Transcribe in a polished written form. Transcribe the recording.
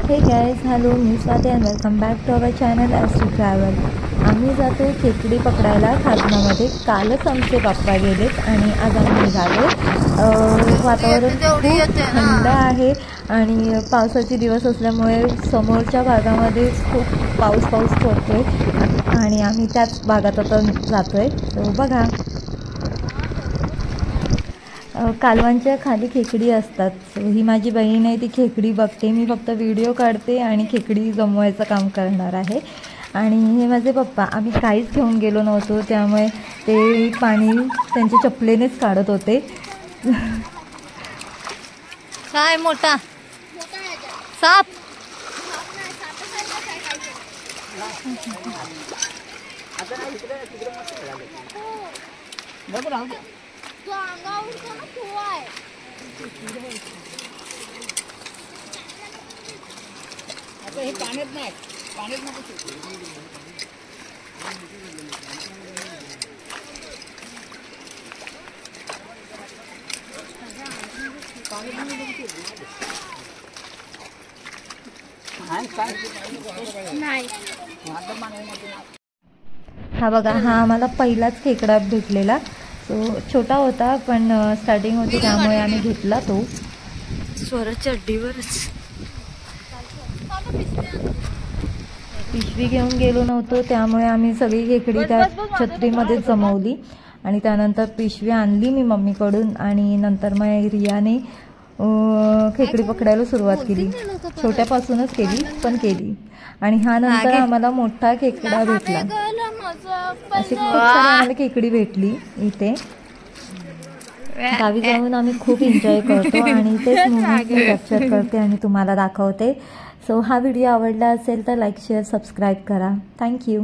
हे guys, hello, मी Swati and welcome back to our channel as to travel. आम्ही जातो खेकडी पकडायला खाजनामध्ये. कालच आमचे पप्पा गेलेत आणि आज आम्ही निघालो. वातावरण खूप थंड आहे आणि पावसाचे दिवस असल्यामुळे समोरच्या भागामध्ये खूप पाऊस पडतोय आणि आम्ही त्याच भागात आता जातोय. तो बघा, कालवांच्या खाली खेकडी असतात. ही माझी बहीण आहे, ती खेकडी बघते, मी फक्त व्हिडिओ काढते आणि खेकडी जमवायचं काम करणार आहे. आणि हे माझे पप्पा. आम्ही काहीच घेऊन गेलो नव्हतो, त्यामुळे ते पाणी त्यांच्या चपलेनेच काढत होते. काय मोठा साप. हे पाण्यात नाही, पाण्यात नको. हा बघा, हा आम्हाला पहिलाच खेकडा भेटलेला. तो छोटा होता पण स्टार्टिंग होती, त्यामुळे आम्ही घेतला तो. स्वराच्या अड्डीवरच पिशवी घेऊन गेलो नव्हतो, त्यामुळे आम्ही सगळी खेकडी त्या छत्रीमध्ये जमवली आणि त्यानंतर पिशवी आणली मी मम्मीकडून. आणि नंतर मग रियाने खेकडी पकडायला सुरुवात केली. छोट्यापासूनच केली, पण केली. आणि हा नंतर आम्हाला मोठा खेकडा भेटला. अशी खूप सारी आम्हाला खेकडी भेटली इथे. गावी जाऊन आम्ही खूप एन्जॉय करतो आणि तेच मोमेंट मी कॅप्चर करते आणि तुम्हाला दाखवते. सो हा व्हिडिओ आवडला असेल तर लाईक, शेअर, सबस्क्राईब करा. थँक्यू.